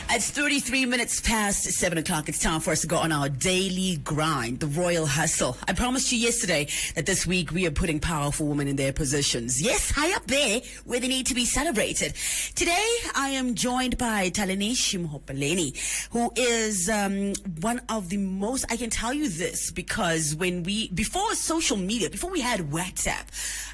It's 33 minutes past 7 o'clock. It's time for us to go on our daily grind, the royal hustle. I promised you yesterday that this week we are putting powerful women in their positions. Yes, high up there where they need to be celebrated. Today, I am joined by Thaleni Shimhopaleni, who is one of the most, I can tell you this, because before social media, before we had WhatsApp,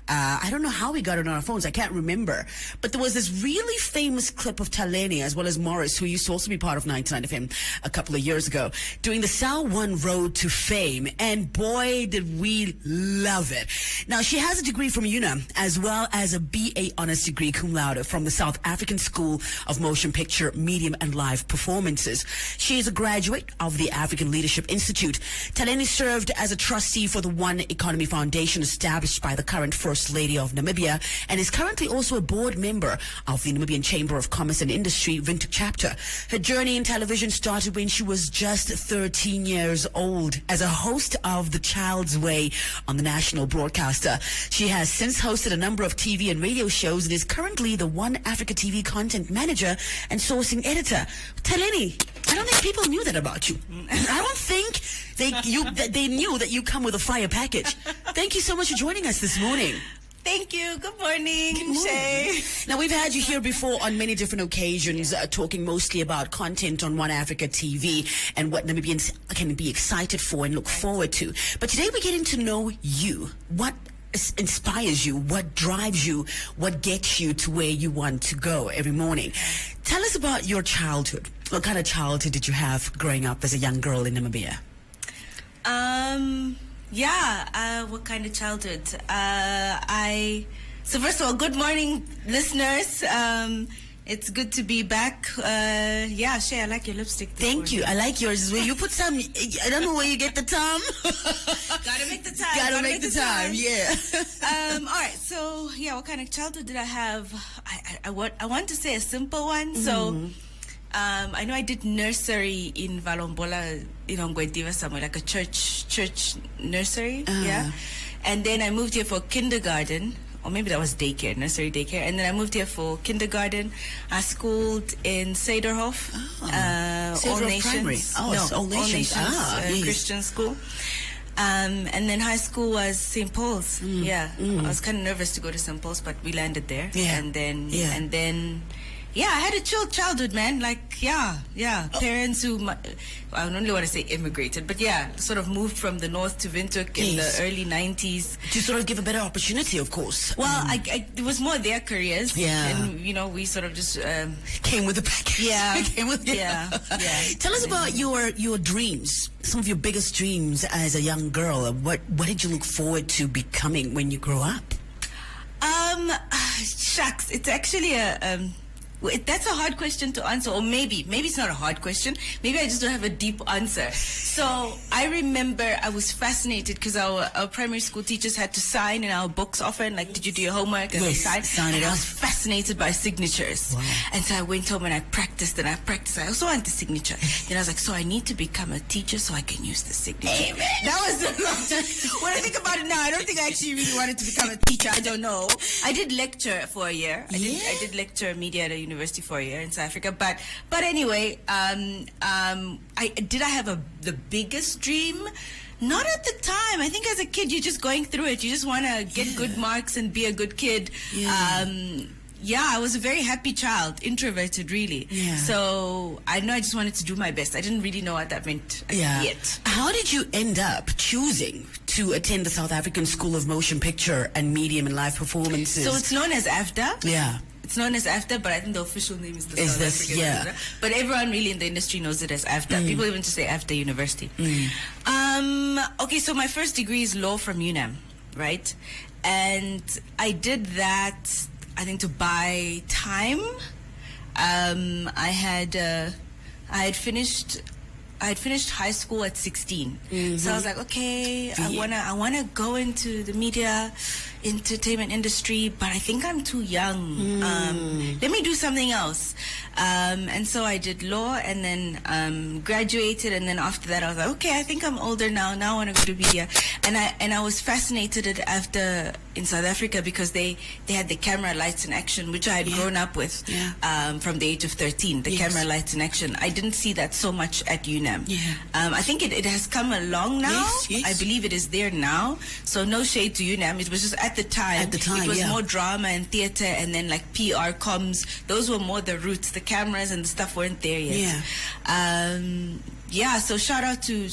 I don't know how we got it on our phones. I can't remember. But there was this really famous clip of Thaleni, as well as Morris, who used to also be part of 99 FM a couple of years ago, doing the Sal One Road to Fame. And boy, did we love it. Now, she has a degree from UNAM, as well as a BA Honors Degree Cum Laude from the South African School of Motion Picture, Medium and Live Performances. She is a graduate of the African Leadership Institute. Thaleni served as a trustee for the One Economy Foundation, established by the current First Lady of Namibia, and is currently also a board member of the Namibian Chamber of Commerce and Industry Windhoek chapter. Her journey in television started when she was just 13 years old as a host of The Child's Way on the national broadcaster. She has since hosted a number of TV and radio shows and is currently the One Africa TV content manager and sourcing editor. Thaleni, I don't think people knew that about you. I don't think they knew that you come with a fire package. Thank you so much for joining us this morning. Thank you. Good morning, Shay. Now, we've had you here before on many different occasions, talking mostly about content on One Africa TV and what Namibians can be excited for and look forward to. But today we're getting to know you. What inspires you? What drives you? What gets you to where you want to go every morning? Tell us about your childhood. What kind of childhood did you have growing up as a young girl in Namibia? What kind of childhood? So first of all, good morning, listeners. It's good to be back. Shay, I like your lipstick. Thank you. I like yours as well. You put some, I don't know where you get the time. Gotta make the time. Gotta make the time, yeah. All right, so, what kind of childhood did I have? I want to say a simple one. So, I know I did nursery in Valombola, GOtv somewhere, like a church nursery, And then I moved here for kindergarten, or maybe that was daycare, nursery daycare. And then I moved here for kindergarten. I schooled in Sederhof, All Nations. All Nations. Christian school. And then high school was St. Paul's. I was kind of nervous to go to St. Paul's, but we landed there. And then I had a chill childhood, man. Parents who, I don't really want to say immigrated, but sort of moved from the north to Windhoek in the early 90s. To sort of give a better opportunity, of course. Well, it was more their careers. And, we sort of just... came with the package. Tell us about your dreams, some of your biggest dreams as a young girl. What did you look forward to becoming when you grow up? Shucks, it's actually that's a hard question to answer, or maybe it's not a hard question. Maybe I just don't have a deep answer. So I remember I was fascinated because our primary school teachers had to sign in our books often, like, did you do your homework? And sign it I up. was fascinated by signatures. Wow. And so I went home and I practiced. I also wanted the signature. Then I was like, so I need to become a teacher so I can use the signature. Amen. That was when I think about it now, I don't think I actually really wanted to become a teacher. I don't know. I did lecture for a year. I did lecture media at a university for a year in South Africa. But anyway, I have the biggest dream? Not at the time. I think as a kid, you're just going through it. You just want to get good marks and be a good kid. I was a very happy child, introverted, really. So I know I just wanted to do my best. I didn't really know what that meant yet. How did you end up choosing to attend the South African School of Motion Picture and Medium and Live Performances? So it's known as AFDA. Yeah. It's known as AFDA, but I think the official name is the South African AFDA. But everyone really in the industry knows it as AFDA. People even just say AFDA University. Okay, so my first degree is law from UNAM, right? And I did that, I think, to buy time. I had finished had finished high school at 16. So I was like, okay, I wanna go into the media entertainment industry, but I think I'm too young. Let me do something else. And so I did law, and then graduated, and then after that I was like, okay, I think I'm older now. Now I want to go to media. And I was fascinated after in South Africa because they had the camera, lights, and action, which I had grown up with from the age of 13. The camera, lights, and action. I didn't see that so much at UNAM. I think it has come along now. I believe it is there now. So no shade to UNAM. It was just at the time. It was more drama and theater, and then like PR, comms. Those were more the roots. The cameras and the stuff weren't there yet. So shout out to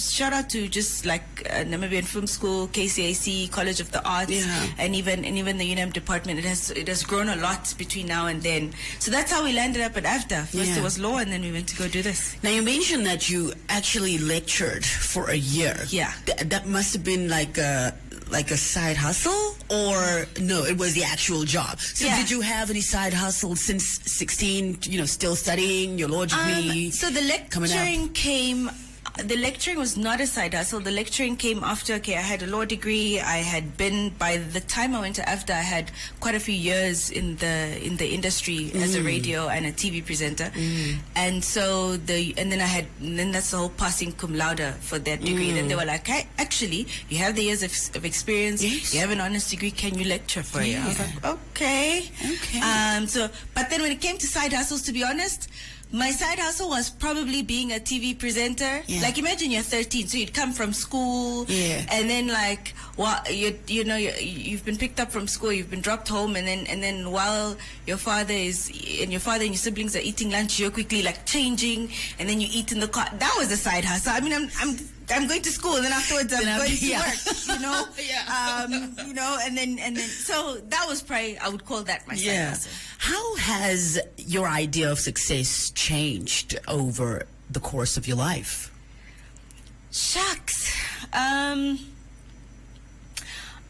just like Namibian Film School, KCAC, College of the Arts, and even the UNAM department. It has grown a lot between now and then. So that's how we landed up at AFDA. First it was law, and then we went to go do this. Now you mentioned that you actually lectured for a year. Yeah, that must have been like a side hustle, or no, it was the actual job. So did you have any side hustle since 16, still studying your law degree? So the lecturing was not a side hustle. The lecturing came after, I had a law degree. I had been, by the time I went to AFDA, I had quite a few years in the industry as a radio and a TV presenter. And so then that's the whole passing cum laude for that degree. Then they were like, hey, actually, you have the years of experience. You have an honors degree. Can you lecture for a year? I was like, okay. But then when it came to side hustles, to be honest, my side hustle was probably being a TV presenter. Like, imagine you're 13, so you'd come from school, and then like, you've been picked up from school, you've been dropped home, and then while your father and your siblings are eating lunch, you're quickly like changing, and then you eat in the car. That was a side hustle. I mean, I'm going to school, and then afterwards I'm going to work, and then so that was probably, I would call that my side hustle. How has your idea of success changed over the course of your life? Shucks.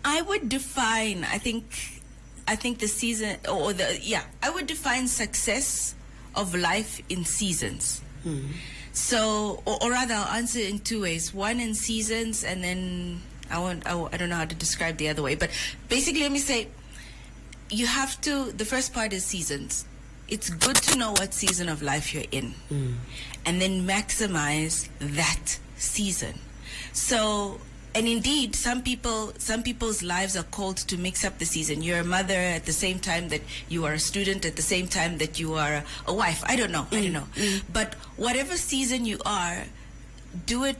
I would define, I think the season, I would define success of life in seasons. So, or rather, I'll answer in two ways. One in seasons, and then I don't know how to describe the other way. But basically, let me say, you have to, the first part is seasons. It's good to know what season of life you're in, and then maximize that season. So, and indeed, some people's lives are called to mix up the season. You're a mother at the same time that you are a student, at the same time that you are a wife. I don't know. But whatever season you are, do it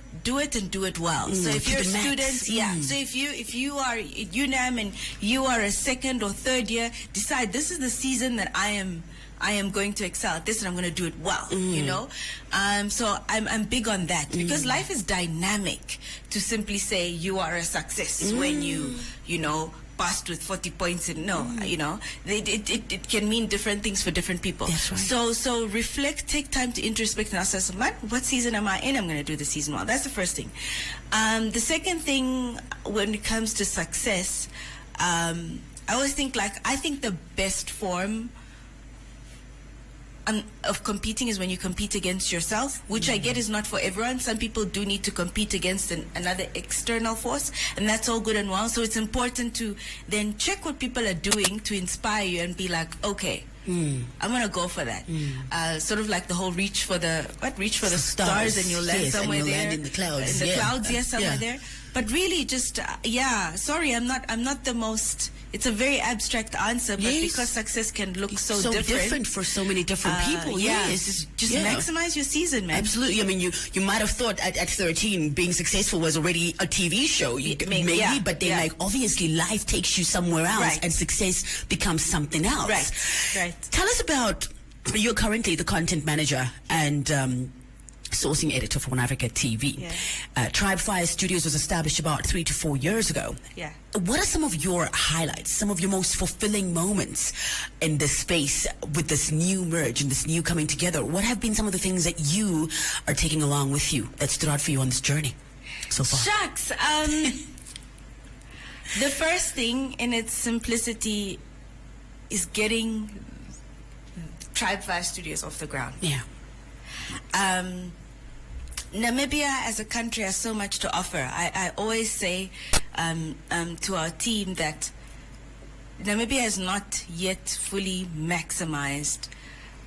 and do it well. So if you're a student, so if you are at UNAM and you are a second or third year, decide this is the season that I am going to excel at this, and I'm going to do it well, So I'm big on that, because life is dynamic to simply say you are a success when you passed with 40 points, and it can mean different things for different people. That's right. So reflect, take time to introspect and ask yourself, what season am I in? I'm going to do the season well. That's the first thing. The second thing, when it comes to success, I always think I think the best form of competing is when you compete against yourself, which I get is not for everyone. Some people do need to compete against another external force, and that's all good and well. So it's important to then check what people are doing to inspire you and be like, okay, I'm gonna go for that. Sort of like the whole reach for the stars, and you'll land somewhere and you'll there land in the clouds. Somewhere there. But really, just sorry, I'm not the most. It's a very abstract answer, but because success can look so different for so many different people. Just maximize your season, man. Absolutely. I mean, you might have thought at 13 being successful was already a TV show, maybe, but then obviously life takes you somewhere else, and success becomes something else. Right. Tell us about, you're currently the content manager and sourcing editor for One Africa TV. Tribe Fire Studios was established about 3 to 4 years ago. What are some of your highlights, some of your most fulfilling moments in this space with this new merge and this new coming together? What have been some of the things that you are taking along with you that stood out for you on this journey so far? Shucks. The first thing in its simplicity is getting Tribe Fire Studios off the ground. Namibia as a country has so much to offer. I always say to our team that Namibia has not yet fully maximized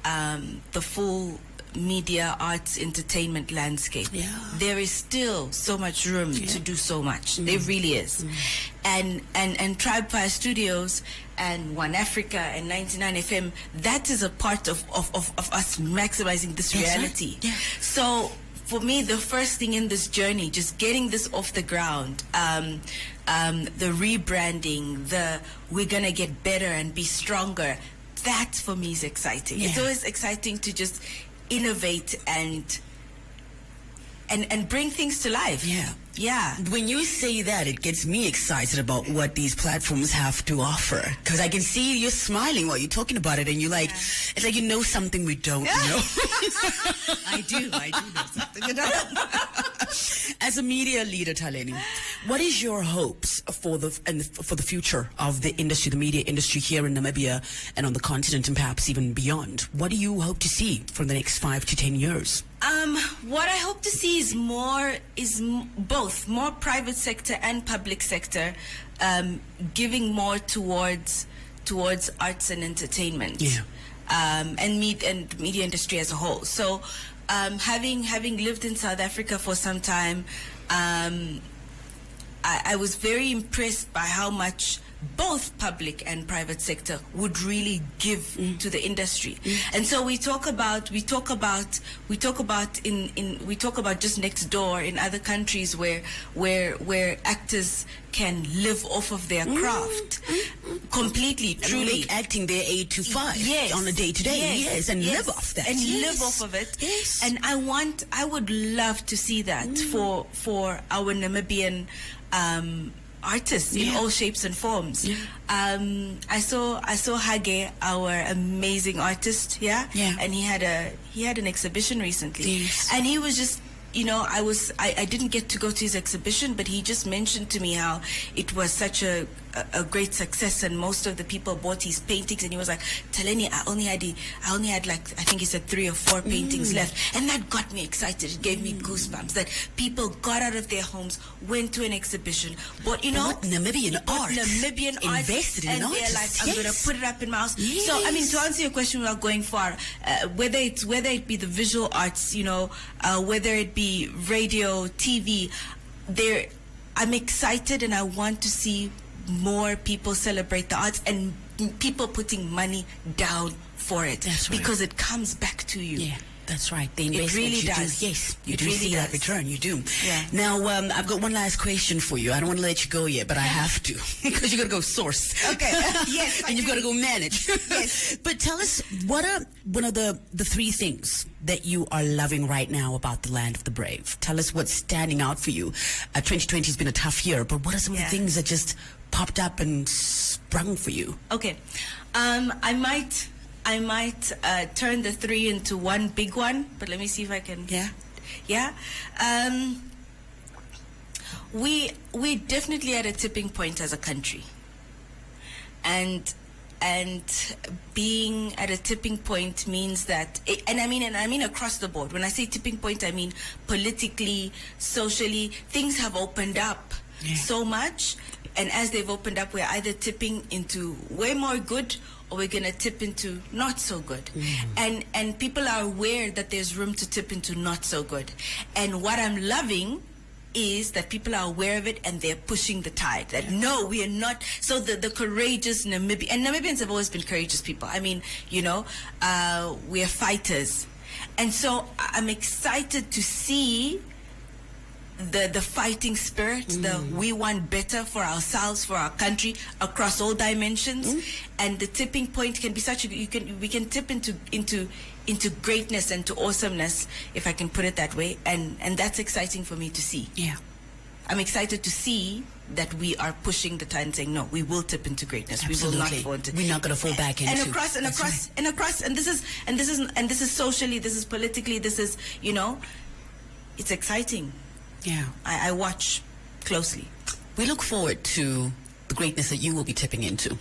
the full media, arts, entertainment landscape. Yeah. There is still so much room to do so much. There really is. And Tribe Fire Studios and One Africa and 99 FM, that is a part of us maximizing this reality. Right. Yeah. So for me, the first thing in this journey, just getting this off the ground, the rebranding, we're gonna get better and be stronger, that for me is exciting. Yeah. It's always exciting to just innovate and bring things to life. Yeah. When you say that, it gets me excited about what these platforms have to offer. Because I can see you're smiling while you're talking about it, and you're like, it's like you know something we don't know. I do know something you don't know. As a media leader, Thaleni, what is your hopes for the future of the industry, the media industry here in Namibia and on the continent and perhaps even beyond? What do you hope to see for the next 5 to 10 years? What I hope to see is both more private sector and public sector giving more towards arts and entertainment, and media industry as a whole. So having lived in South Africa for some time, I was very impressed by how much both public and private sector would really give to the industry. And so we talk about just next door in other countries where actors can live off of their craft completely, truly. Make acting their 8 to 5 on a day-to-day, and live off that. And live off of it. Yes. And I would love to see that for our Namibian artists in all shapes and forms. I saw Hage, our amazing artist, and he had an exhibition recently, and he was just, I didn't get to go to his exhibition, but he just mentioned to me how it was such a great success, and most of the people bought his paintings, and he was like, Thaleni, I only had like, I think he said 3 or 4 paintings left, and that got me excited. It gave me goosebumps that people got out of their homes, went to an exhibition, bought Namibian art, invested in art, and they're like, I'm gonna put it up in my house. Yes. So I mean, to answer your question without going far, whether it be the visual arts, whether it be radio, TV, I'm excited, and I want to see more people celebrate the arts and people putting money down for it. That's right. Because it comes back to you. Yeah, that's right. The investment really you does. do. Yes, you do really see that does. return. You do. Yeah. Now, I've got one last question for you. I don't want to let you go yet, but I have to because you got to go source. Okay. Yes. And you've got to go manage. Yes. But tell us, what are one of the 3 things that you are loving right now about the land of the brave? Tell us what's standing out for you. 2020 has been a tough year, but what are some of the things that just popped up and sprung for you? Okay. I might turn the 3 into one big one, but let me see if I can. Yeah. We definitely at a tipping point as a country, and being at a tipping point means that, and I mean across the board. When I say tipping point, I mean politically, socially, things have opened up so much. And as they've opened up, we're either tipping into way more good, or we're going to tip into not so good. And people are aware that there's room to tip into not so good. And what I'm loving is that people are aware of it, and they're pushing the tide. That no, we are not. So the courageous Namibians, and Namibians have always been courageous people. I mean, we are fighters. And so I'm excited to see the fighting spirit, we want better for ourselves, for our country, across all dimensions. And the tipping point can be such we can tip into greatness and to awesomeness, if I can put it that way, and that's exciting for me to see. I'm excited to see that we are pushing the tide and saying, no, we will tip into greatness. Absolutely. We will not fall into. We're not going to fall back into. And this is socially, this is politically, this is, it's exciting. Yeah. I watch closely. We look forward to the greatness that you will be tipping into.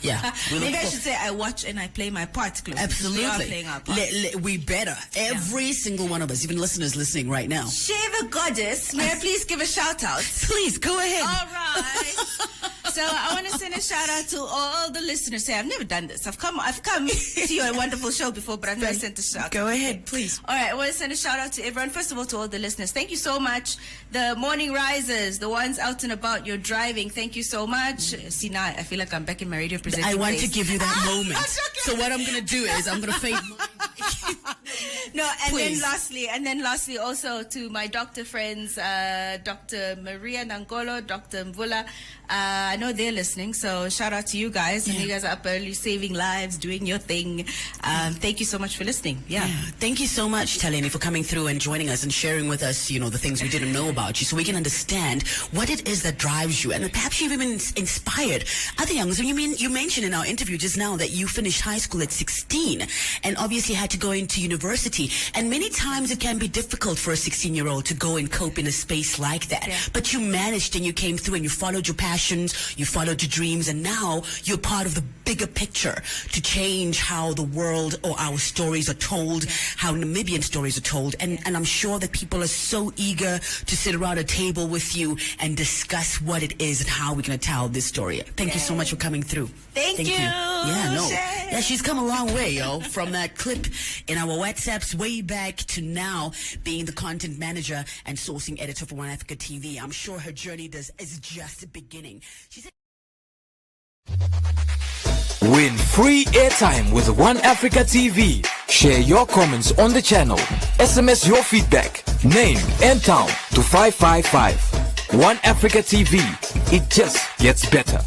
Yeah. Maybe I should say I watch and I play my part closely. Absolutely. We are playing our part. We better. Every single one of us, even listeners listening right now. Shava Goddess, may I please give a shout out? Please, go ahead. All right. So I want to send a shout out to all the listeners. Say, I've never done this. I've come to your wonderful show before, but I've never sent a shout out. Go ahead, please. All right, I want to send a shout out to everyone. First of all, to all the listeners. Thank you so much. The morning risers, the ones out and about, you're driving. Thank you so much. See, now I feel like I'm back in my radio presenting I want place. to give you that moment. So what I'm going to do is I'm going to fade. No, and Please. then lastly, also to my doctor friends, Dr. Maria Nangolo, Dr. Mvula. I know they're listening, so shout out to you guys. And you guys are up early, saving lives, doing your thing. Thank you so much for listening. Yeah. Thank you so much, Taleni, for coming through and joining us and sharing with us, the things we didn't know about you, so we can understand what it is that drives you, and perhaps you've even inspired other youngs. You mentioned in our interview just now that you finished high school at 16 and obviously had to go into university. And many times it can be difficult for a 16-year-old to go and cope in a space like that. Yeah. But you managed and you came through and you followed your passions, you followed your dreams, and now you're part of the bigger picture to change how the world or our stories are told, how Namibian stories are told. And I'm sure that people are so eager to sit around a table with you and discuss what it is and how we're going to tell this story. Thank you so much for coming through. Thank you. Yeah, no. Shay. Yeah, she's come a long way, yo. From that clip in our WhatsApps way back to now being the content manager and sourcing editor for One Africa TV. I'm sure her journey is just beginning. She said Win free airtime with One Africa TV. Share your comments on the channel. SMS your feedback, name and town to 555. One Africa TV. It just gets better.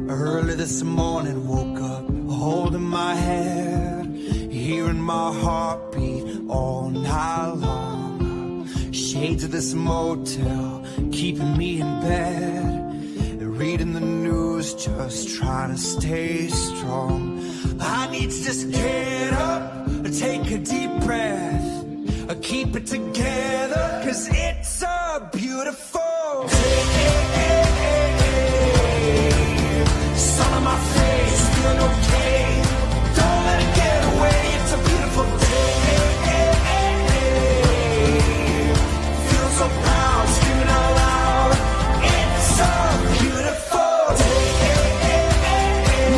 Early this morning, woke up holding my head, hearing my heartbeat all night long. Shades of this motel keeping me in bed, reading the news, just trying to stay strong. I need to just get up, take a deep breath, keep it together, 'cause it's a beautiful day. Sun on my face, feeling okay. Don't let it get away. It's a beautiful day. Feel so proud, screaming out loud. It's a beautiful day.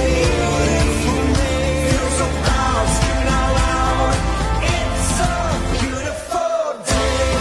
Beautiful day. Feel so proud, screaming out loud. It's a beautiful day.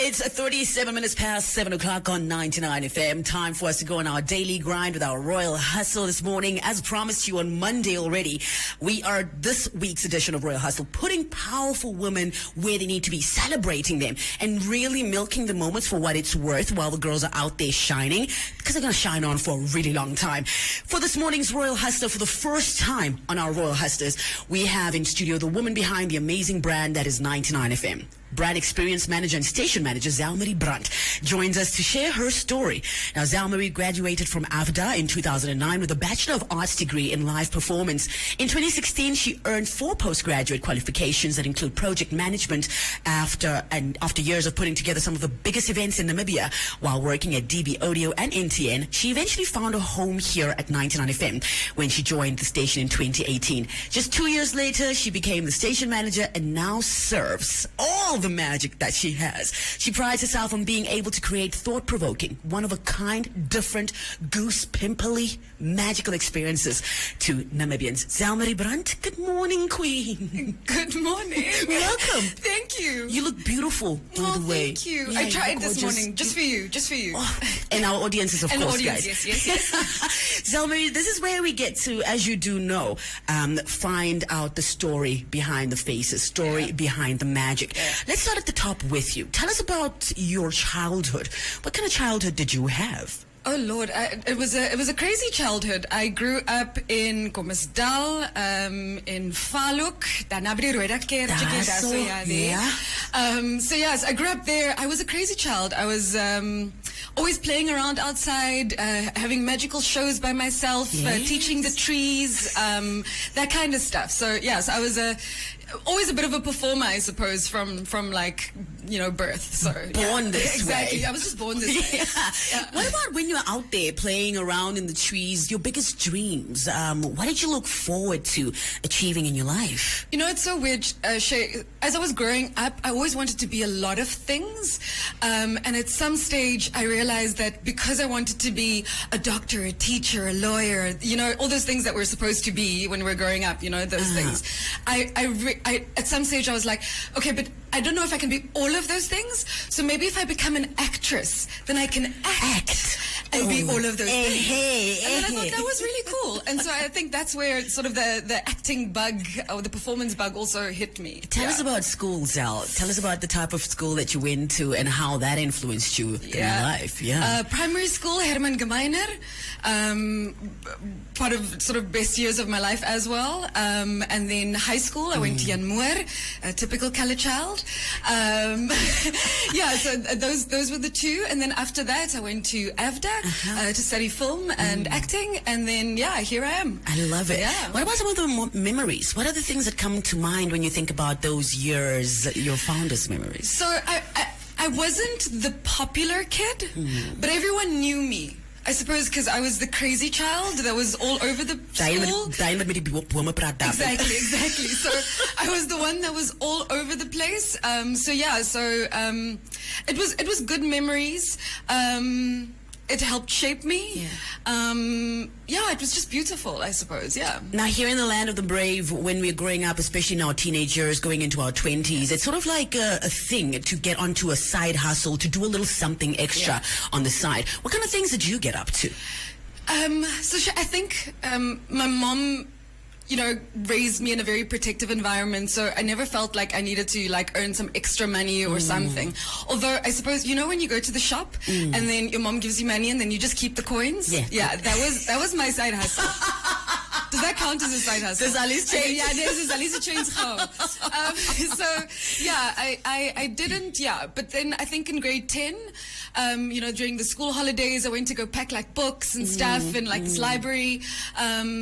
It's 37 minutes past 7 o'clock on 99 FM. Time for us to go on our daily grind with our Royal Hustle this morning. As promised you on Monday already, we are this week's edition of Royal Hustle putting powerful women where they need to be, celebrating them and really milking the moments for what it's worth while the girls are out there shining, because they're going to shine on for a really long time. For this morning's Royal Hustler, for the first time on our Royal Hustlers, we have in studio the woman behind the amazing brand that is 99 FM. Brand Experience Manager and Station Manager Zalmarie Brandt joins us to share her story. Now, Zalmarie graduated from AFDA in 2009 with a Bachelor of Arts degree in live performance. In 2016, she earned 4 postgraduate qualifications that include project management after years of putting together some of the biggest events in Namibia while working at DB Audio and NTN. She eventually found a home here at 99 FM when she joined the station in 2018. Just 2 years later, she became the station manager and now serves all the magic that she has. She prides herself on being able to create thought-provoking, one-of-a-kind, different, goose-pimply, magical experiences to Namibians. Zelmarie Brandt, good morning, Queen. Good morning. Welcome. Thank you. You look beautiful, by the way. Thank you. Yeah, I tried you're this gorgeous. morning, just for you, Oh, and our audiences, of And course, audience, guys. yes. Zelmarie, this is where we get to, as you do know, find out the story behind the faces, story behind the magic. Yeah. Let's start at the top with you. Tell us about your childhood. What kind of childhood did you have? Oh Lord, it was a crazy childhood. I grew up in Kommersdal, in Faluk, so yes, I grew up there. I was a crazy child. I was always playing around outside, having magical shows by myself, teaching the trees, that kind of stuff. So yes, I was always a bit of a performer, I suppose, from like, birth. So Born this exactly. way. I was just born this way. Yeah. What about when you're out there playing around in the trees, your biggest dreams? What did you look forward to achieving in your life? It's so weird, Shay. As I was growing up, I always wanted to be a lot of things. And at some stage, I realized that because I wanted to be a doctor, a teacher, a lawyer, all those things that we're supposed to be when we're growing up, those things. I at some stage, I was like, okay, but I don't know if I can be all of those things. So maybe if I become an actress, then I can act and be all of those things. And then I thought that was really cool. And so I think that's where sort of the acting bug or the performance bug also hit me. Tell us about school, Zal. Tell us about the type of school that you went to and how that influenced you in your life. Primary school, Herman Gemeiner. Part of sort of best years of my life as well. And then high school, I went to Jan Moore, a typical color child. So those were the two. And then after that, I went to AVDA to study film and acting. And then, here I am. I love it. Yeah. What about some of the memories? What are the things that come to mind when you think about those years, your fondest memories? So I wasn't the popular kid, but everyone knew me. I suppose because I was the crazy child that was all over the school. Exactly. So I was the one that was all over the place. It was good memories. It helped shape me. It was just beautiful, I suppose. Now, here in the land of the brave, when we're growing up, especially now teenagers going into our 20s, it's sort of like a thing to get onto a side hustle, to do a little something extra on the side. What kind of things did you get up to? I think my mom, raised me in a very protective environment, so I never felt like I needed to earn some extra money or something. Although I suppose when you go to the shop and then your mom gives you money and then you just keep the coins. That was my side hustle. Does that count as a side hustle? Does Alice change? There's Alice change. I didn't. But then I think in grade 10, during the school holidays, I went to go pack books and stuff in this library.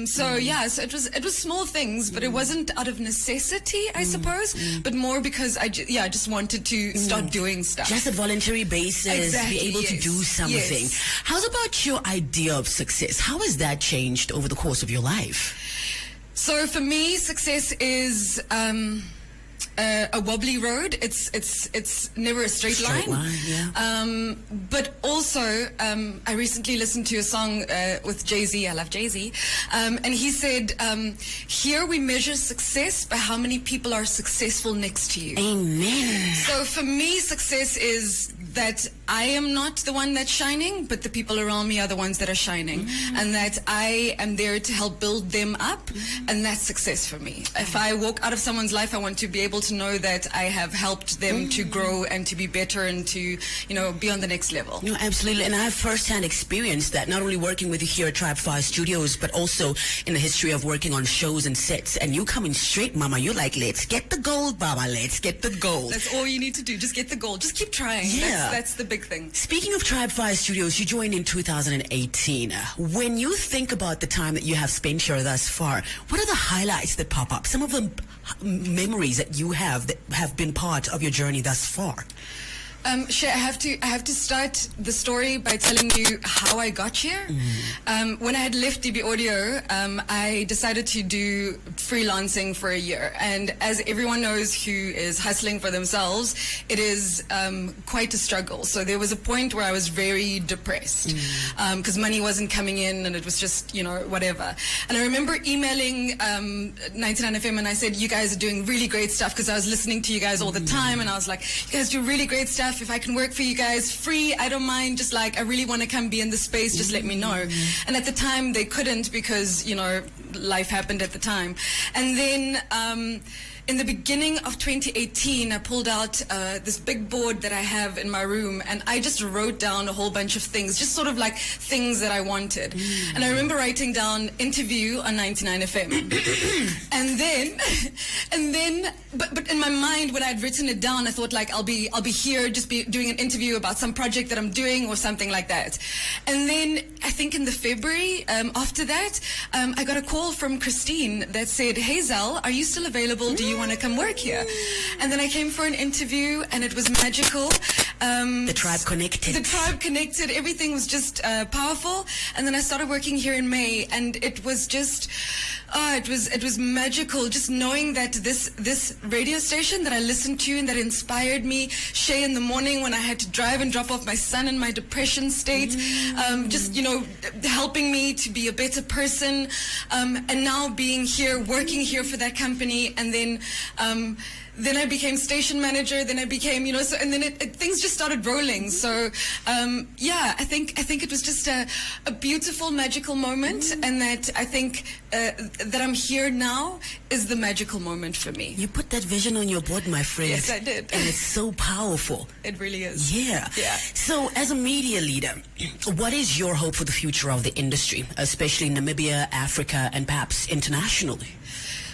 So it was small things, but it wasn't out of necessity, I suppose, but more because I just wanted to start doing stuff. Just a voluntary basis, be able to do something. Yes. How's about your idea of success? How has that changed over the course of your life? So for me, success is a wobbly road. It's never a straight line. But also, I recently listened to a song with Jay-Z. I love Jay-Z. And he said, here we measure success by how many people are successful next to you. Amen. So for me, success is that I am not the one that's shining, but the people around me are the ones that are shining. And that I am there to help build them up. And that's success for me. If I walk out of someone's life, I want to be able to know that I have helped them to grow and to be better and to, be on the next level. No, absolutely. And I have firsthand experienced that, not only working with you here at Tribe 5 Studios, but also in the history of working on shows and sets. And you coming straight, Mama. You're like, let's get the gold, Mama. Let's get the gold. That's all you need to do. Just get the gold. Just keep trying. Yeah. That's the big thing. Speaking of Tribe 5 Studios, you joined in 2018. When you think about the time that you have spent here thus far, what are the highlights that pop up? Some of the memories that you have that have been part of your journey thus far? Shay, I have to start the story by telling you how I got here. When I had left DB Audio, I decided to do freelancing for a year. And as everyone knows who is hustling for themselves, it is quite a struggle. So there was a point where I was very depressed because money wasn't coming in and it was just, whatever. And I remember emailing 99FM and I said, you guys are doing really great stuff, because I was listening to you guys all the time and I was like, you guys do really great stuff. If I can work for you guys free, I don't mind. Just like, I really want to come be in the space. Just let me know. And at the time they couldn't because, life happened at the time. And then, in the beginning of 2018, I pulled out this big board that I have in my room, and I just wrote down a whole bunch of things, just sort of like things that I wanted. And I remember writing down interview on 99FM. and then, but in my mind, when I'd written it down, I thought like, I'll be here, just be doing an interview about some project that I'm doing or something like that. And then I think in the February after that, I got a call from Christine that said, "Hey Zal, are you still available? Do you want to come work here?" And then I came for an interview and it was magical. The tribe connected. The tribe connected. Everything was just powerful. And then I started working here in May, and it was just, it was magical. Just knowing that this radio station that I listened to and that inspired me, Shay, in the morning when I had to drive and drop off my son in my depression state, just helping me to be a better person, and now being here, working here for that company, and then I became station manager. Then I became, and then things just started rolling. So, I think it was just a beautiful, magical moment, and that I think that I'm here now is the magical moment for me. You put that vision on your board, my friend. Yes, I did. And it's so powerful. It really is. Yeah. So, as a media leader, what is your hope for the future of the industry, especially in Namibia, Africa, and perhaps internationally?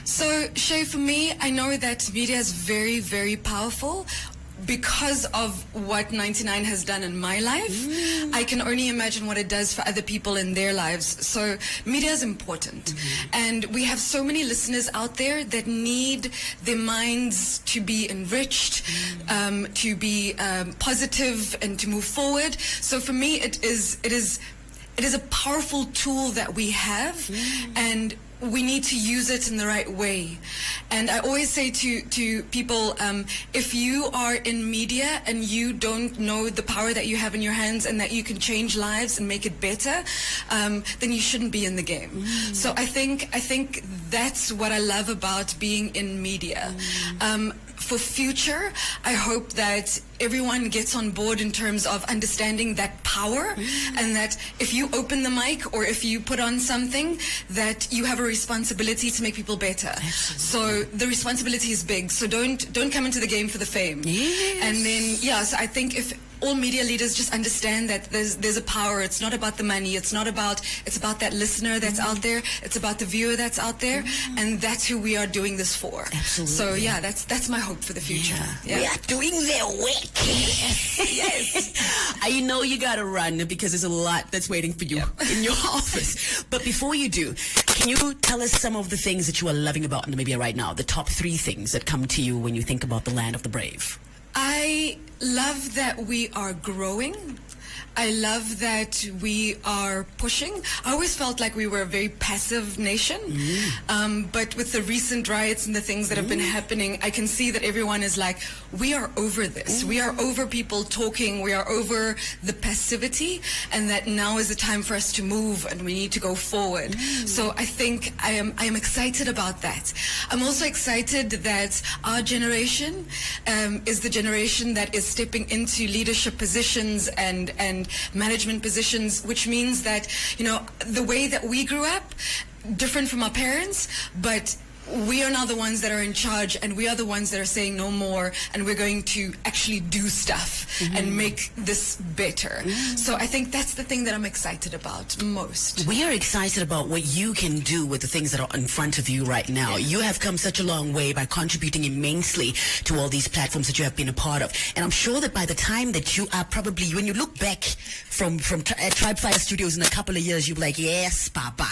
So, Shay, for me, I know that media is very, very powerful because of what 99 has done in my life. I can only imagine what it does for other people in their lives. So media is important. And we have so many listeners out there that need their minds to be enriched, to be positive, and to move forward. So for me, it is a powerful tool that we have, and we need to use it in the right way. And I always say to people, if you are in media and you don't know the power that you have in your hands and that you can change lives and make it better, then you shouldn't be in the game. So I think that's what I love about being in media. For future, I hope that everyone gets on board in terms of understanding that power, and that if you open the mic or if you put on something, that you have a responsibility to make people better. So the responsibility is big. So don't come into the game for the fame. And then so I think if all media leaders just understand that there's a power. It's not about the money. It's about that listener that's out there. It's about the viewer that's out there, and that's who we are doing this for. Absolutely. So that's my hope for the future. We are doing their work. Yes. I know you gotta run because there's a lot that's waiting for you in your office. But before you do, can you tell us some of the things that you are loving about Namibia right now? The top 3 things that come to you when you think about the land of the brave. I love that we are growing. I love that we are pushing. I always felt like we were a very passive nation. But with the recent riots and the things that have been happening, I can see that everyone is like, we are over this. We are over people talking. We are over the passivity, and that now is the time for us to move and we need to go forward. So I think I am excited about that. I'm also excited that our generation is the generation that is stepping into leadership positions and management positions, which means that, the way that we grew up, different from our parents, but we are now the ones that are in charge, and we are the ones that are saying no more, and we're going to actually do stuff and make this better. So I think that's the thing that I'm excited about most. We are excited about what you can do with the things that are in front of you right now. You have come such a long way by contributing immensely to all these platforms that you have been a part of. And I'm sure that by the time that you are probably, when you look back from Tribe Fire Studios in a couple of years, you'll be like, yes, Papa,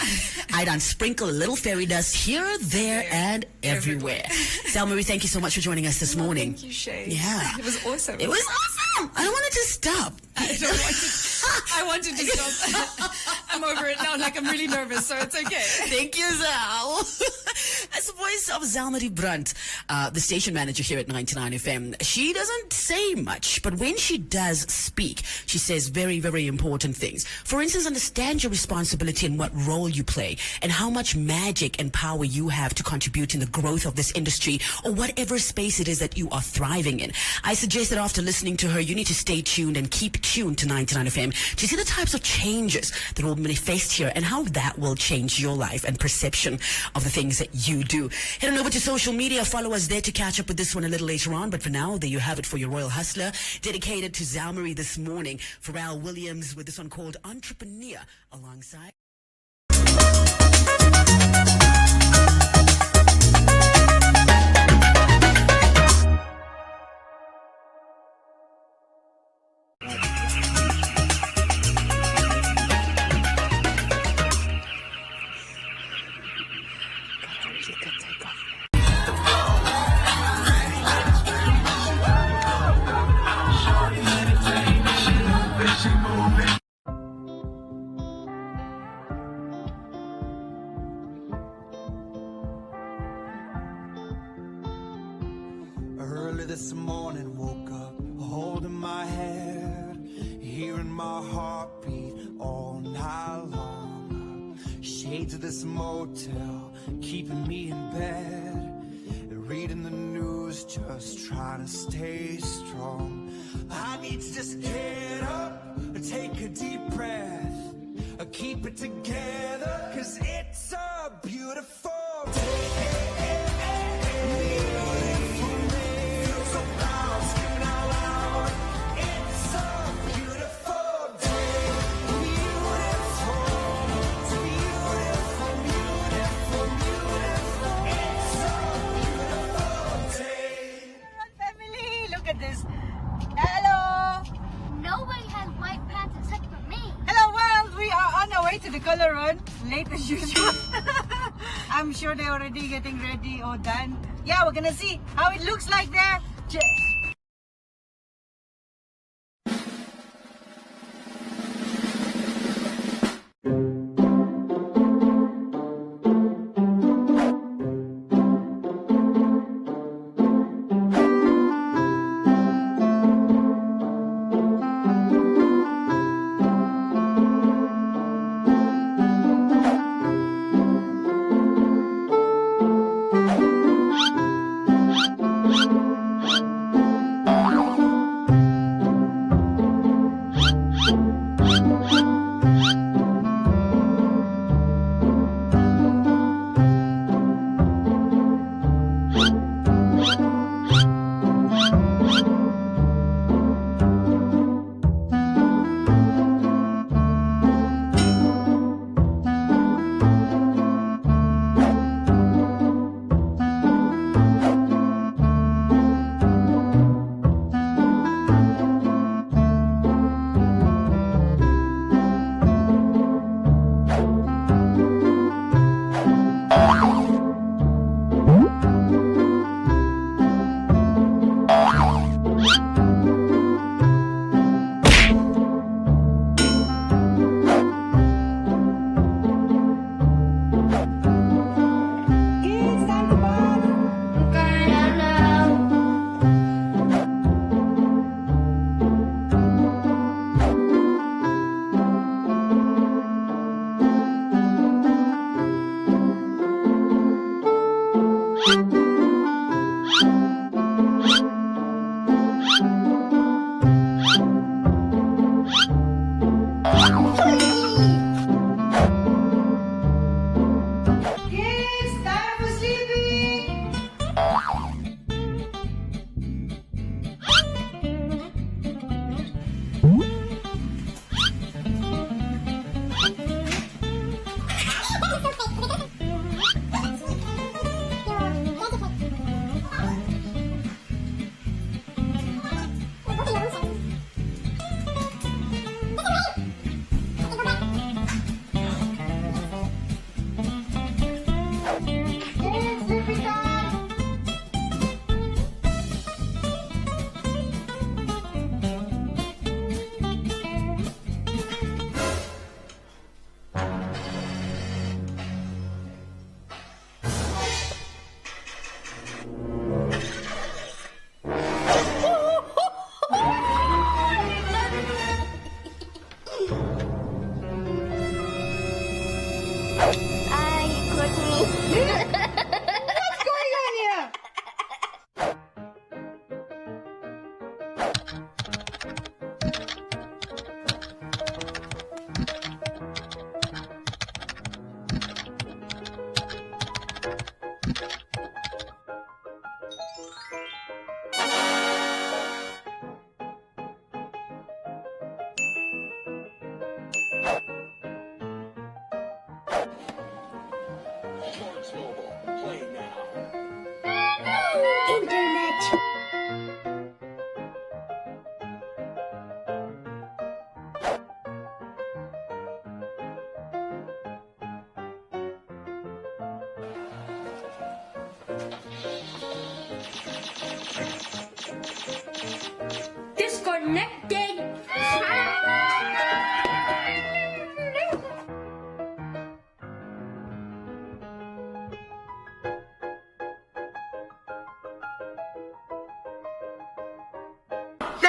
I done sprinkle a little fairy dust here, there, and everywhere. Sal Marie, thank you so much for joining us this morning. Thank you, Shay. Yeah. It was awesome. It was awesome. I don't want it to stop. I wanted to stop. I'm over it now. Like, I'm really nervous, so it's okay. Thank you, Zal. As the voice of Zalmarie Brunt, the station manager here at 99 FM, she doesn't say much, but when she does speak, she says very, very important things. For instance, understand your responsibility and what role you play and how much magic and power you have to contribute in the growth of this industry or whatever space it is that you are thriving in. I suggest that after listening to her, you need to stay tuned and keep tuned to 99 FM to see the types of changes that will manifest here and how that will change your life and perception of the things that you do. Head on over to social media, follow us there to catch up with this one a little later on. But for now, there you have it for your Royal Hustler, dedicated to Zalmarie this morning. Pharrell Williams with this one called Entrepreneur alongside. Early this morning, woke up holding my head, hearing my heartbeat all night long. Shades of this motel keeping me in bed, reading the news, just trying to stay strong. I need to just get up, take a deep breath, keep it together, 'cause it's a beautiful day. To the color run, late as usual. I'm sure they're already getting ready or done. Yeah, we're gonna see how it looks like there.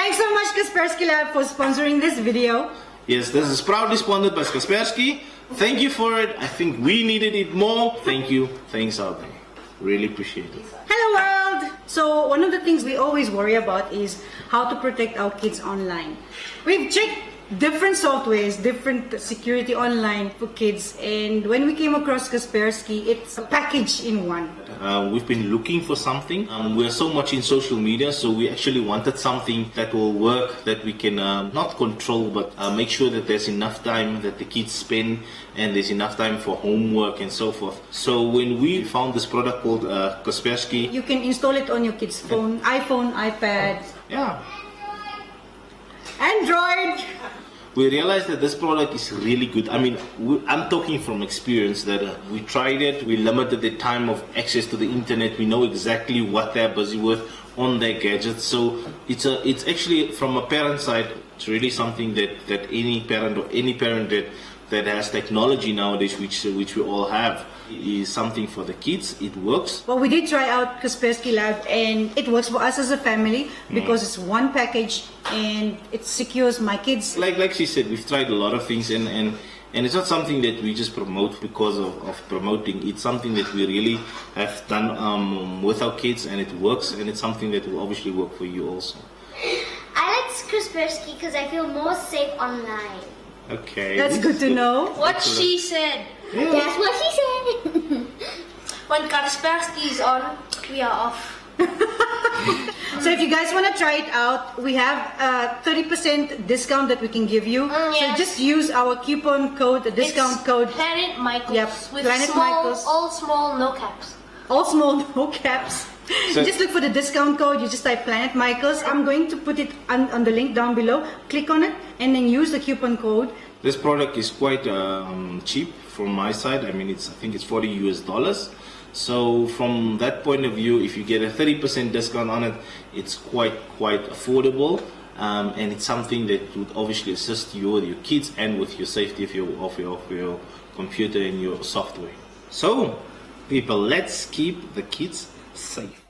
Thanks so much, Kaspersky Lab, for sponsoring this video. Yes, this is proudly sponsored by Kaspersky. Thank you for it. I think we needed it more. Thank you. Thanks out there. Really appreciate it. Hello world! So one of the things we always worry about is how to protect our kids online. We've checked different softwares, different security online for kids, and when we came across Kaspersky, it's a package in one. We've been looking for something. We're so much in social media, so we actually wanted something that will work, that we can not control, but make sure that there's enough time that the kids spend and there's enough time for homework and so forth. So when we found this product called Kaspersky, you can install it on your kid's phone, iPhone, iPad, yeah, Android. we realized that this product is really good. I mean, I'm talking from experience that we tried it, we limited the time of access to the internet, we know exactly what they're busy with on their gadgets. So it's actually, from a parent side, it's really something that any parent or any parent that has technology nowadays, which we all have, is something for the kids. It works. Well, we did try out Kaspersky Lab, and it works for us as a family because it's one package and it secures my kids. Like she said, we've tried a lot of things, and it's not something that we just promote because of promoting. It's something that we really have done with our kids, and it works, and it's something that will obviously work for you also. I like Kaspersky because I feel more safe online. Okay. That's good to know. What she said. Yeah. That's what she said. When Kaspersky is on, we are off. So if you guys want to try it out, we have a 30% discount that we can give you. Yes. So just use our coupon code, the discount code. Planet Michaels. Yep, With Planet small, Michaels. all small, no caps. All small, no caps. So- Just look for the discount code. You just type Planet Michaels. I'm going to put it on the link down below. Click on it and then use the coupon code. This product is quite cheap from my side. I mean, I think it's $40 US. So from that point of view, if you get a 30% discount on it, it's quite affordable, and it's something that would obviously assist you with your kids and with your safety of your computer and your software. So, people, let's keep the kids safe.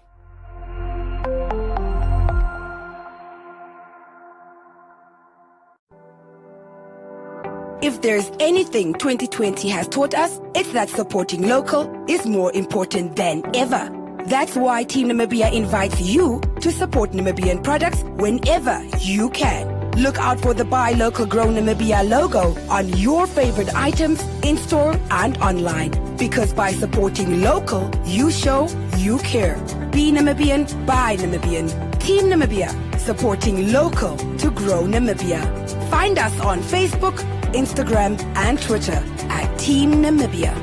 If there's anything 2020 has taught us, it's that supporting local is more important than ever. That's why Team Namibia invites you to support Namibian products whenever you can. Look out for the Buy Local Grow Namibia logo on your favorite items in-store and online. Because by supporting local, you show you care. Be Namibian, buy Namibian. Team Namibia, supporting local to grow Namibia. Find us on Facebook, Instagram and Twitter at Team Namibia.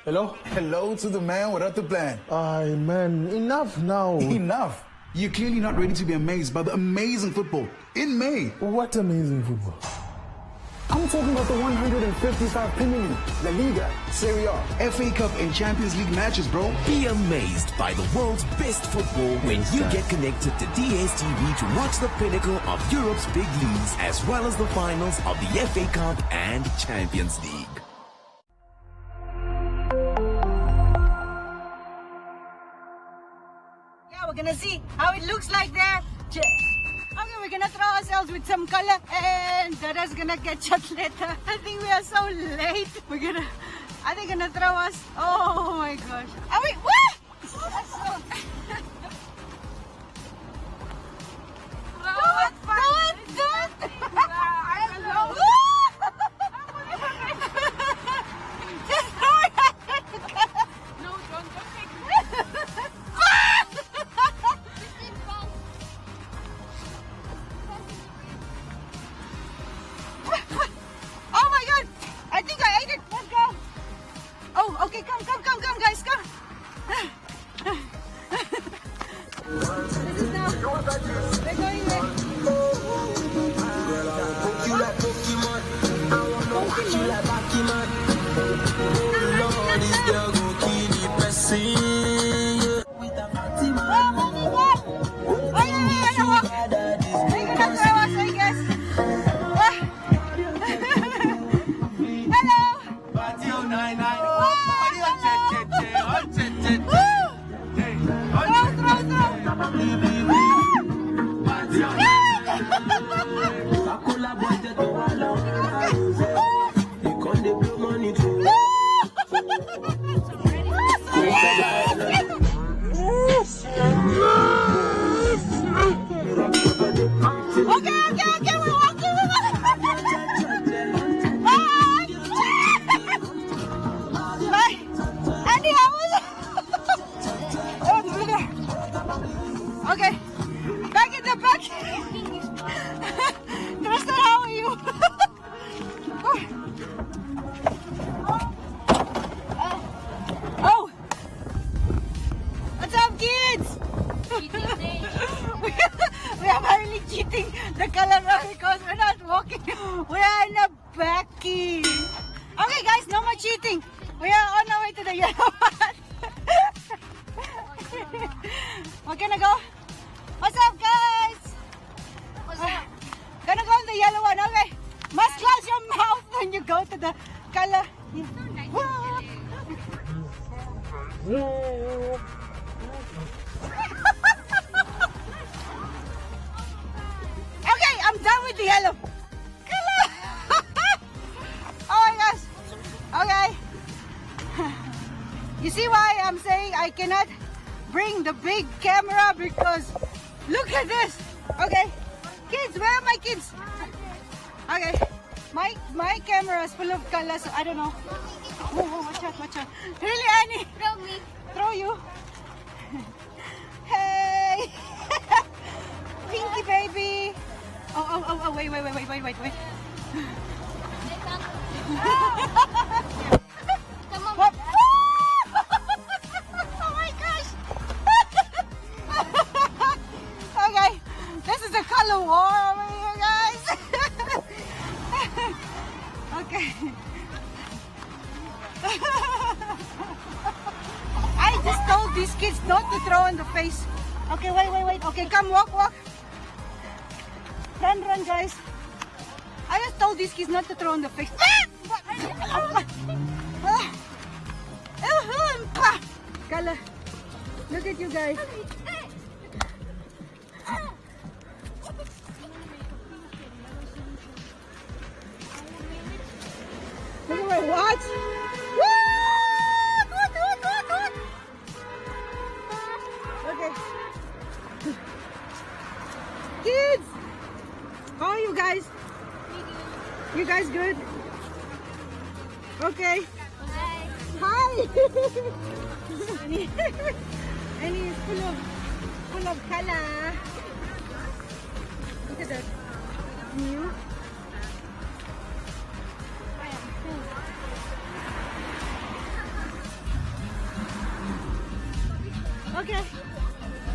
Hello? Hello to the man without the plan. Aye, man, enough now. Enough. You're clearly not ready to be amazed by the amazing football in May. What amazing football? I'm talking about the 155 Premier League, La Liga, Serie A, FA Cup and Champions League matches, bro. Be amazed by the world's best football when you get connected to DStv to watch the pinnacle of Europe's big leagues as well as the finals of the FA Cup and Champions League. Yeah, we're gonna see how it looks like there. Okay, we're gonna throw ourselves with some color and Dada's gonna catch us later. I think we are so late. Are they gonna throw us? Oh my gosh. Are we, what? What? No, don't take it. Oh my god! I think I ate it. Let's go. Oh, okay. Come, guys, come. Okay, we're walking. Bye. Bye. Andy, how was it? Okay, back in the back. Tristan, how are you? Oh, what's up, kids? We are barely cheating the color because we're not walking. We are in a backy. Okay, guys, no more cheating. We are on our way to the yellow one. We're gonna go. What's up, guys? What's up? Gonna go on the yellow one, okay? Must close your mouth when you go to the color. Okay, I'm done with the yellow. Color. Oh my gosh. Okay. You see why I'm saying I cannot bring the big camera because look at this. Okay, kids, where are my kids? Okay, my camera is full of colors. So I don't know. Oh, watch out. Really, Annie? Throw me. Throw you. Hey, Pinky baby. Oh, wait. Come on. What? Oh my gosh. Okay, this is a color war over here, guys. Okay. I just told these kids not to throw in the face. Okay, wait. Okay, come, walk. Run, guys. I just told these kids not to throw in the face. Kala, look at you guys. Look at my watch. Good. Okay. Kids, how are you guys? You guys good? Okay. Hi. And he's full of color. Look at that. New. Okay.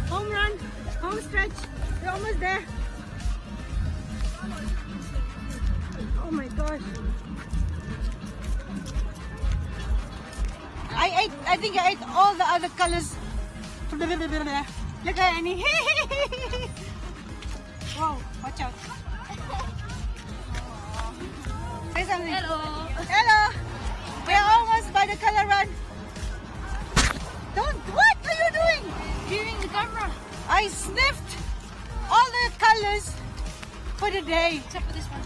Home run. Home stretch. We're almost there. Oh my gosh. I think I ate all the other colors. Look at Annie. Whoa, watch out. Say something. Hello. We're almost by the color run. What are you doing? Viewing the camera. I sniffed all the colors for the day. Except for this one.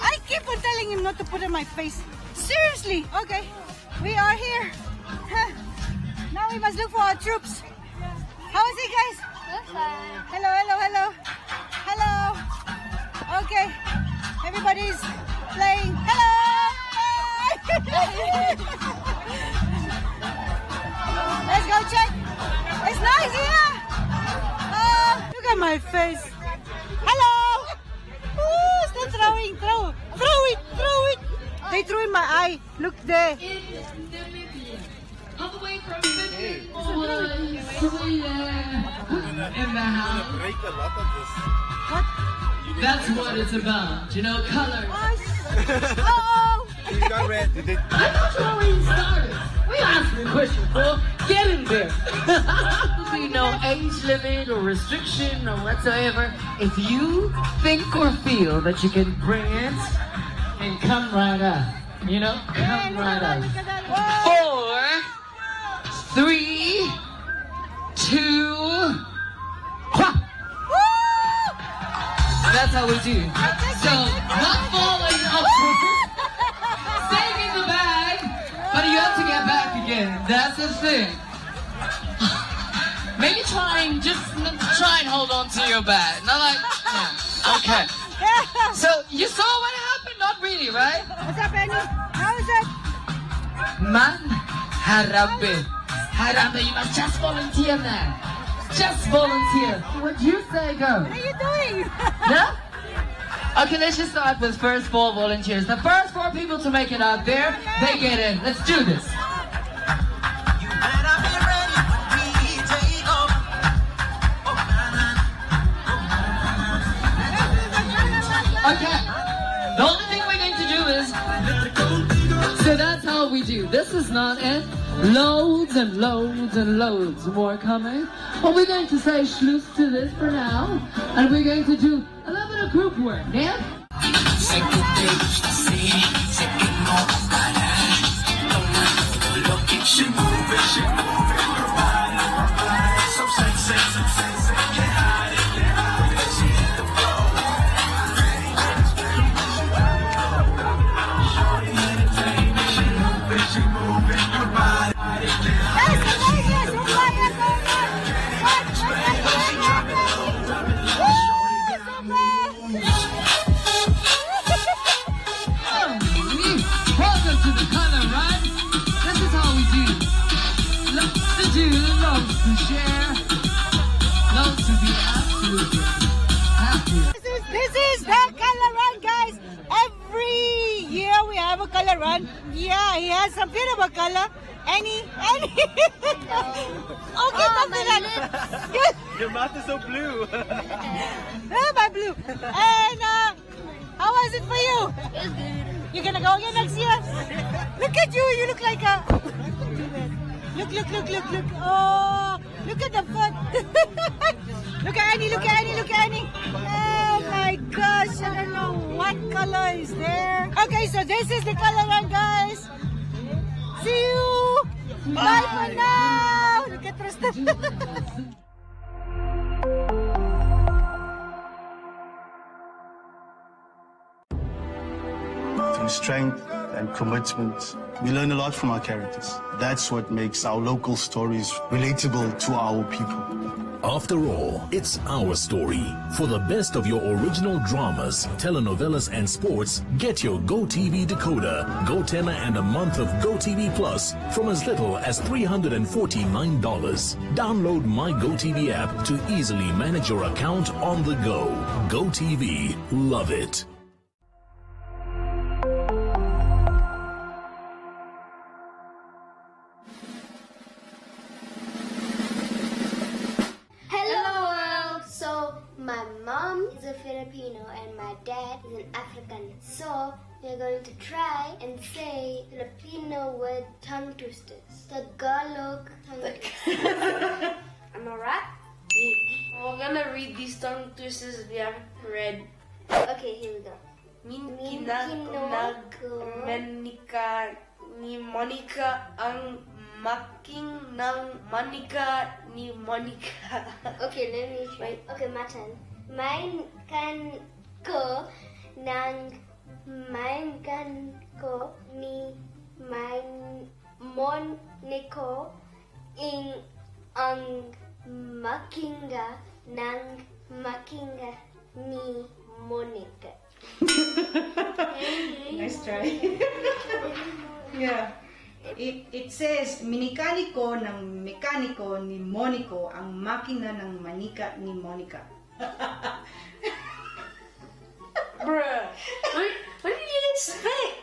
I keep on telling him not to put it on my face. Seriously. Okay, we are here. Now we must look for our troops. How is it, guys? Hello. Okay, everybody's playing. Hello. Let's go check. It's nice here. Look at my face. Hello. Ooh, still throwing. Throw it. They threw in my eye. Look there. All the way from Sweden in the house. What? That's what it's about. You know, colors. Uh-oh. I don't know where you started. We asking questions, bro. Get in there. There'll be no age limit or restriction or whatsoever. If you think or feel that you can bring it, and come right up. You know? Come right up. 4, 3, 2, pop! That's how we do. So, not falling upward, saving the bag, but you have to get back again. That's the thing. Maybe trying just try and hold on to your bat. Not like, yeah. Okay. So you saw what happened? Not really, right? What's up, Annie? How is it? Man, Harambe. Harambe, you must just volunteer, man. Just volunteer. What you say, girl? What are you doing? Yeah? Okay, let's just start with first 4 volunteers. The first 4 people to make it out there, they get in. Let's do this. Okay. The only thing we're going to do is... So that's how we do. This is not it. Loads and loads and loads more coming. But we're going to say schluss to this for now. And we're going to do a little bit of group work, yeah? This is the color run, guys. Every year we have a color run. Yeah, he has some bit of a color. Annie. Okay, something like that. Your mouth is so blue. My blue. And how was it for you? You're gonna go again next year? Look at you. You look like a... Look. Oh, look at the foot. Look at Annie. Oh my gosh, I don't know what color is there. Okay, so this is the color run, guys. See you. Bye for now. Look at Tristan. Through strength and commitment, we learn a lot from our characters. That's what makes our local stories relatable to our people. After all, it's our story. For the best of your original dramas, telenovelas and sports, get your GOtv decoder, GoTenna and a month of GOtv Plus from as little as $349. Download my GOtv app to easily manage your account on the go. GOtv. Love it. My mom is a Filipino and my dad is an African. So we're going to try and say Filipino word tongue twisters. Tagalog tongue twisters. Am I right? Yeah. We're gonna read these tongue twisters we haven't read. Okay, here we go. Menika ni Monica ang making ng manika ni Monica. Okay, let me try. Okay, my turn. Mainkan ko ni Moniko ang makinga ng makinga ni Monica. Nice try. Yeah. It says, minikaniko ng mekaniko ni Monico ang makina ng manika ni Monica. Bruh, what did you expect?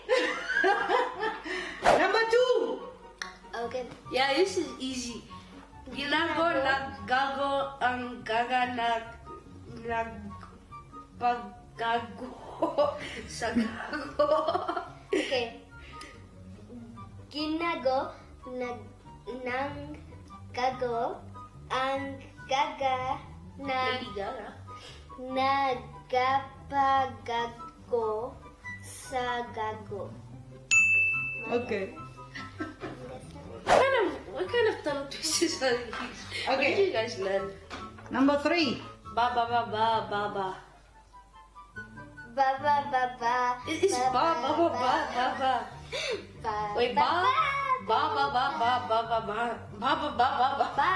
Number 2. Okay. Yeah, this is easy. Ginago naggago ang gaga nagpagago sa gago. Okay. Ginago ng gago ang gaga nagapagago sa gago. Okay. What kind of tongue twisters are these? Okay. Where did you guys learn? Number 3. Ba ba ba ba ba ba. Ba ba ba ba. It's ba ba ba ba ba ba. Wait, ba Ba ba ba ba ba ba ba ba ba ba ba ba.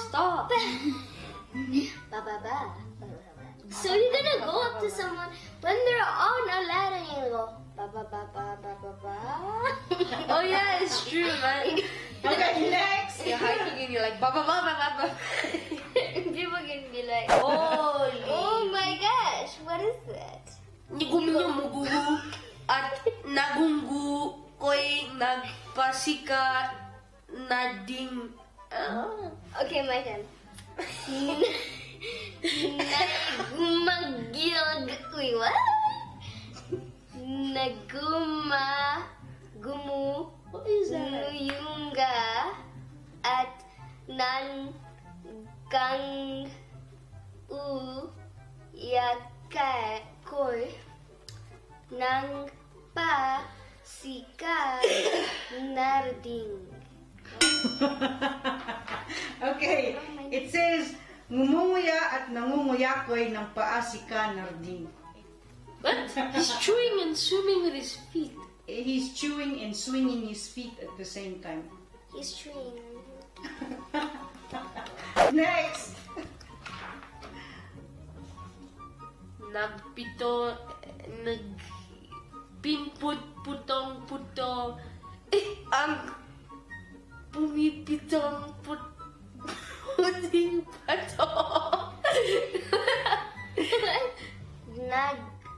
Stop. Ba ba ba. So you're gonna go up to someone when they're on a ladder and you go ba ba ba ba ba ba ba. Oh yeah, it's true, man. Okay, next. You're hiking and you're like ba ba ba ba ba ba. People can be like, Holy. oh my gosh, what is that? Niguminyo mugugu at nagunggu ko'y nagpasika na ding. Okay, my turn. Nagumagilg. Wait, what? What is that? Nuyunga at kang yakoy nang pa sika narding. Okay, it says, ngumunguya at nangunguyakoy ng paa si Kanarding. What? He's chewing and swimming with his feet. He's chewing and swinging his feet at the same time. He's chewing. Next! Nagpito, nagpimput-putong-puto, ang pumipitong puting pato.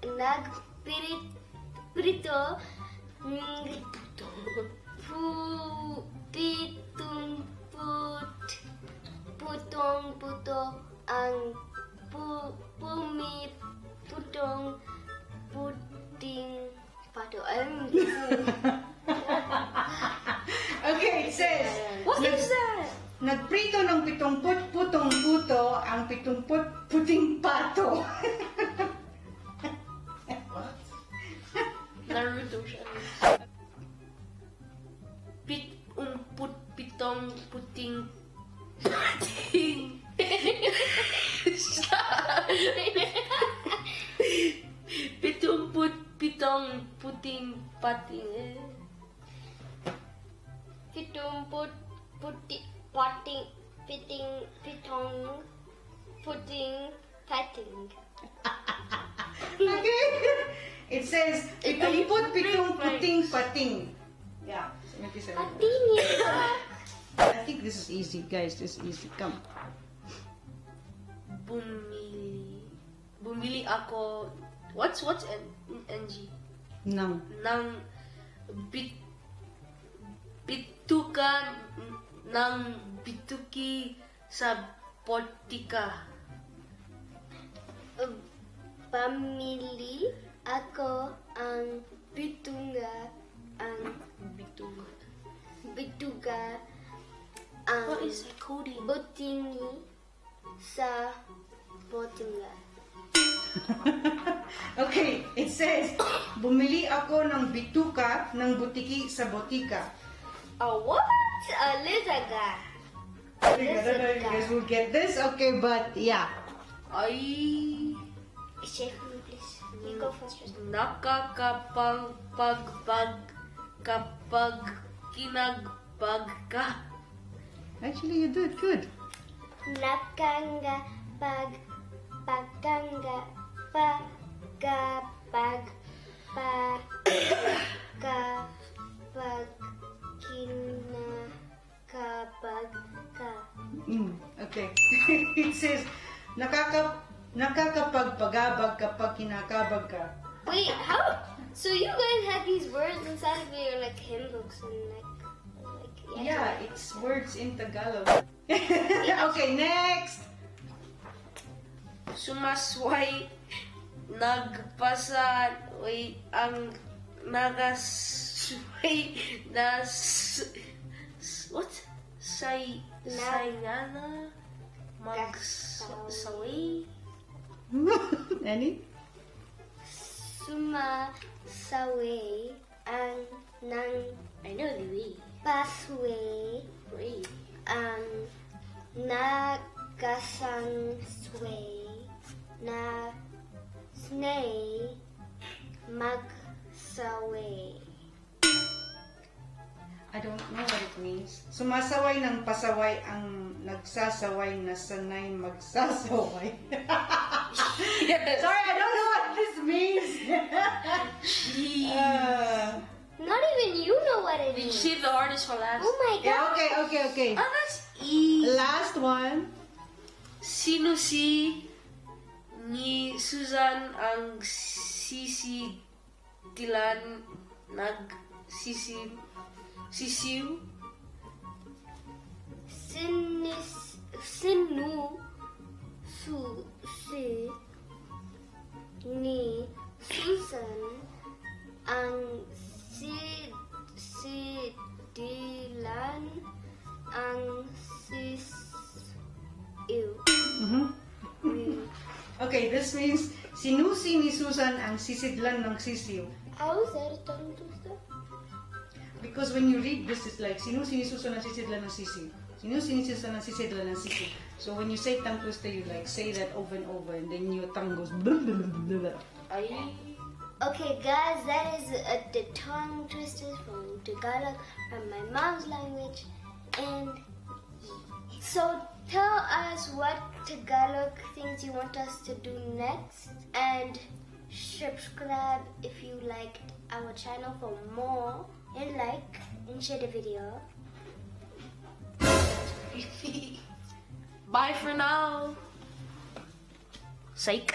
Nagprito putong puto ang pumiputong puting pato. Okay, it says, What is that? nagprito ng putong puto ang puting pato. Naruto siya. Pitong puting pating. Pitong puting pating. Puting patting. Okay. It says, pitong puting pating. Yeah. I think this is easy, guys. This is easy. Come. Bumili ako. What's NG? Nang. Nang bituka ng bituki sa portika. Pamili ako ang bituga ang What is that coding? botingi sa botinga. Okay, it says, bumili ako ng bituka ng butiki sa botika. What? A lizaga. I don't know if you guys will get this, okay, but yeah. Chef, please. You go first. Nakakapagpag kapag kinagbag ka. Actually, you did good. Pagkanga kinakabag ka. Okay. It says, nakakapagpagabag kapag kinakabag ka. Wait, how? So you guys have these words inside of your like hymn books and like yeah, it's words in Tagalog. Okay, next. Sumasway nagpasa ang nagasway what? Sayana magsaway. Any? Sumasaway ang nang I know the way. Pasway ang nagasangsway na snay magsaway. I don't know what it means. Sumasaway ng pasaway ang nagsasaway na sanay magsasaway. Yes. Sorry, I don't know what this means. Not even you know what it You means. save the hardest for last. Oh my god. Yeah, okay. Oh, that's easy. Last one. Sino si ni Susan ang sisitilan sisiw? Sinu si ni Susan ang sisilan ang sisiw. Okay, this means sinusi ni Susan ang sisidlan ng sisiw. How is that a tongue twister? Because when you read this, it's like sinusi ni Susan ang sisidlan ng sisiw. Sinusi ni Susan ang sisidlan ng sisiw. So when you say tongue twister, you like say that over and over, and then your tongue goes blah, blah, blah, blah, blah. Okay, guys, that is the tongue twisters from Tagalog, from my mom's language. And so tell us what Tagalog things you want us to do next, and subscribe if you like our channel for more, and like and share the video. Bye for now. Psych.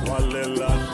Walela